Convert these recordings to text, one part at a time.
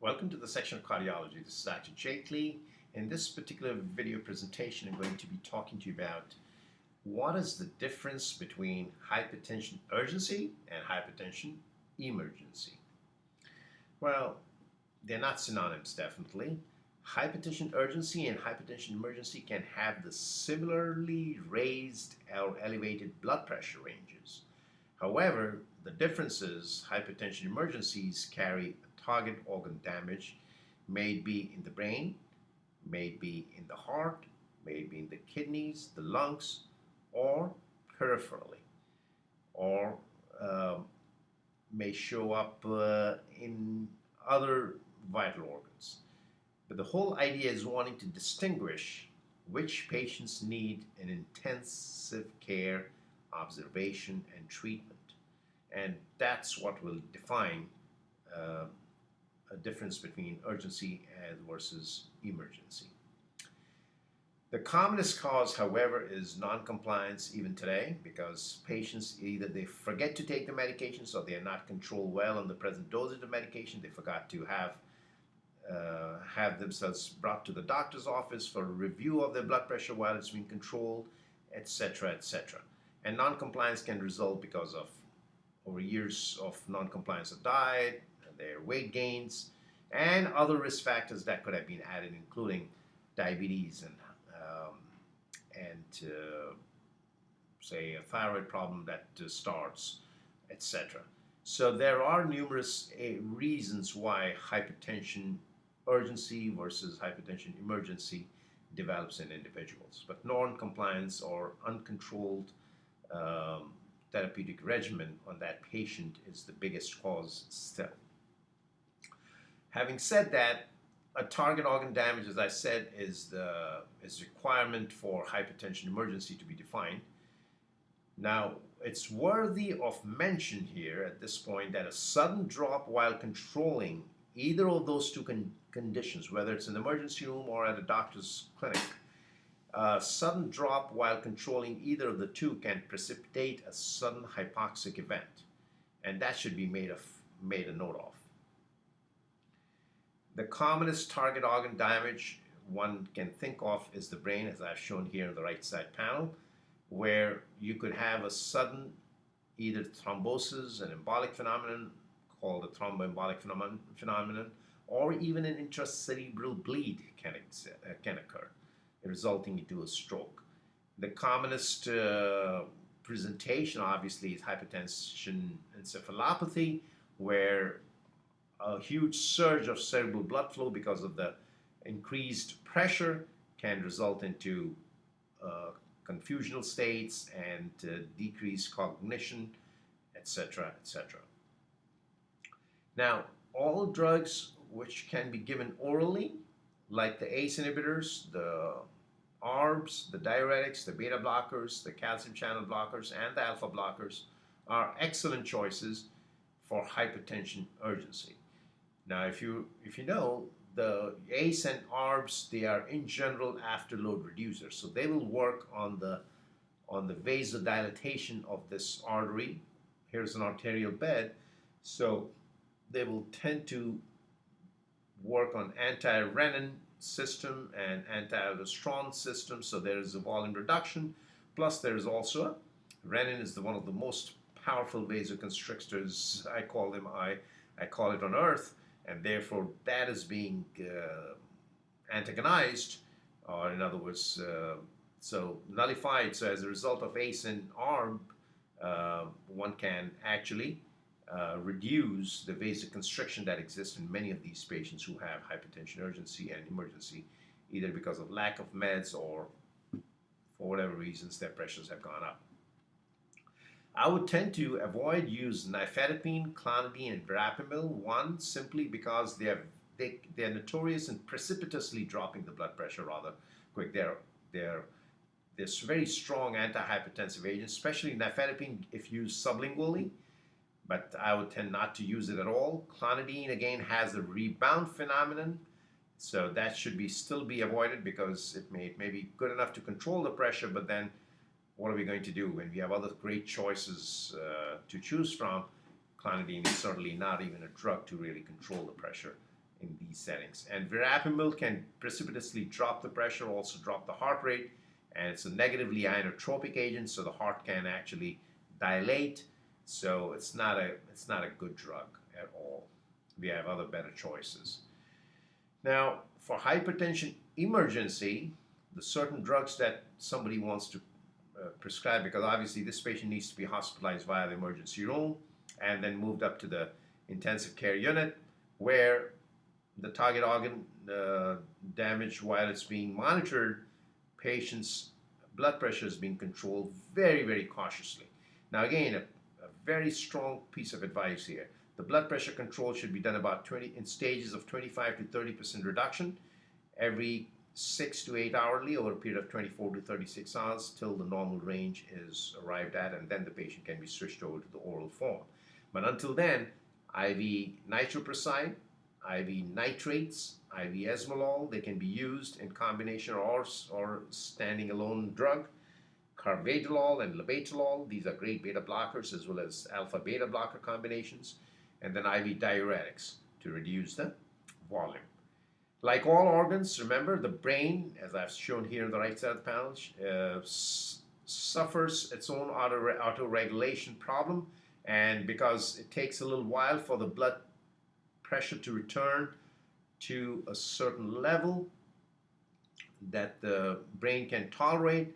Welcome to the section of cardiology. This is Dr. Jaitly. In this particular video presentation, I'm going to be talking to you about what is the difference between hypertension urgency and hypertension emergency. Well, they're not synonyms, definitely. Hypertension urgency and hypertension emergency can have the similarly raised or elevated blood pressure ranges. However, the difference is hypertension emergencies carry target organ damage, may be in the brain, may be in the heart, may be in the kidneys, the lungs, or peripherally, or may show up in other vital organs. But the whole idea is wanting to distinguish which patients need an intensive care, observation, and treatment. And that's what will define a difference between urgency versus emergency. The commonest cause, however, is non-compliance even today, because patients either they forget to take the medications or they are not controlled well on the present dosage of medication. They forgot to have themselves brought to the doctor's office for a review of their blood pressure while it's being controlled, etc., etc. And non-compliance can result because of over years of non-compliance of diet, their weight gains, and other risk factors that could have been added, including diabetes and say a thyroid problem that starts, etc. So there are numerous reasons why hypertension urgency versus hypertension emergency develops in individuals. But non-compliance or uncontrolled therapeutic regimen on that patient is the biggest cause still. Having said that, a target organ damage, as I said, is requirement for hypertension emergency to be defined. Now, it's worthy of mention here at this point that a sudden drop while controlling either of those two conditions, whether it's in the emergency room or at a doctor's clinic, a sudden drop while controlling either of the two can precipitate a sudden hypoxic event, and that should be made a note of. The commonest target organ damage one can think of is the brain, as I've shown here in the right side panel, where you could have a sudden either thrombosis, an embolic phenomenon called a thromboembolic phenomenon, or even an intracerebral bleed can occur, resulting into a stroke. The commonest presentation, obviously, is hypertension encephalopathy, where a huge surge of cerebral blood flow because of the increased pressure can result into confusional states and decreased cognition, etc., etc. Now, all drugs which can be given orally, like the ACE inhibitors, the ARBs, the diuretics, the beta blockers, the calcium channel blockers, and the alpha blockers, are excellent choices for hypertension urgency. Now, if you know, the ACE and ARBs, they are in general afterload reducers, so they will work on the vasodilatation of this artery. Here's an arterial bed, so they will tend to work on anti-renin system and anti-aldosterone system, so there is a volume reduction. Plus, there is also renin is one of the most powerful vasoconstrictors. I call it on Earth, and therefore that is being antagonized, or in other words, so nullified. So as a result of ACE and ARB, one can actually reduce the vasoconstriction that exists in many of these patients who have hypertension urgency and emergency, either because of lack of meds or for whatever reasons their pressures have gone up. I would tend to avoid use nifedipine, clonidine, and verapamil. One, simply because they're notorious in precipitously dropping the blood pressure rather quick. They're very strong antihypertensive agents, especially nifedipine if used sublingually, but I would tend not to use it at all. Clonidine, again, has a rebound phenomenon, so that should still be avoided because it may be good enough to control the pressure, but then what are we going to do when we have other great choices to choose from? Clonidine is certainly not even a drug to really control the pressure in these settings. And verapamil can precipitously drop the pressure, also drop the heart rate, and it's a negatively inotropic agent, so the heart can actually dilate. So it's not a good drug at all. We have other better choices. Now, for hypertension emergency, the certain drugs that somebody wants to prescribe, because obviously this patient needs to be hospitalized via the emergency room and then moved up to the intensive care unit, where the target organ damage, while it's being monitored, patient's blood pressure is being controlled very, very cautiously. Now again, a very strong piece of advice here. The blood pressure control should be done about 20 in stages of 25 to 30% reduction every 6 to 8 hourly over a period of 24 to 36 hours till the normal range is arrived at, and then the patient can be switched over to the oral form. But until then, IV nitroprusside, IV nitrates, IV esmolol, they can be used in combination or standing alone drug. Carvedilol and labetalol, these are great beta blockers as well as alpha beta blocker combinations. And then IV diuretics to reduce the volume. Like all organs, remember, the brain, as I've shown here on the right side of the panel, suffers its own auto-regulation problem, and because it takes a little while for the blood pressure to return to a certain level that the brain can tolerate,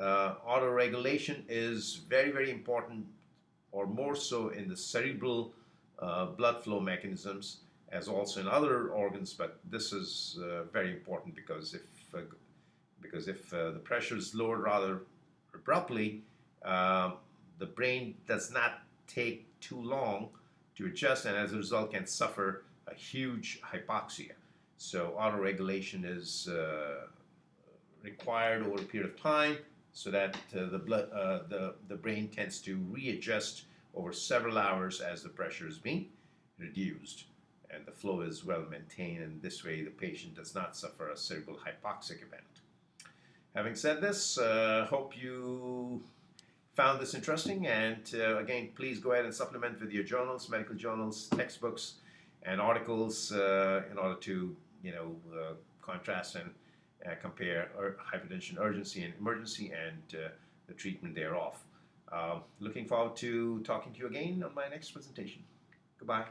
auto-regulation is very, very important, or more so in the cerebral blood flow mechanisms, as also in other organs, but this is very important because if the pressure is lowered rather abruptly, the brain does not take too long to adjust, and as a result can suffer a huge hypoxia. So autoregulation is required over a period of time, so that the brain tends to readjust over several hours as the pressure is being reduced and the flow is well maintained, and this way the patient does not suffer a cerebral hypoxic event. Having said this, hope you found this interesting, and again, please go ahead and supplement with your journals, medical journals, textbooks, and articles in order to contrast and compare hypertension urgency and emergency and the treatment thereof. Looking forward to talking to you again on my next presentation. Goodbye.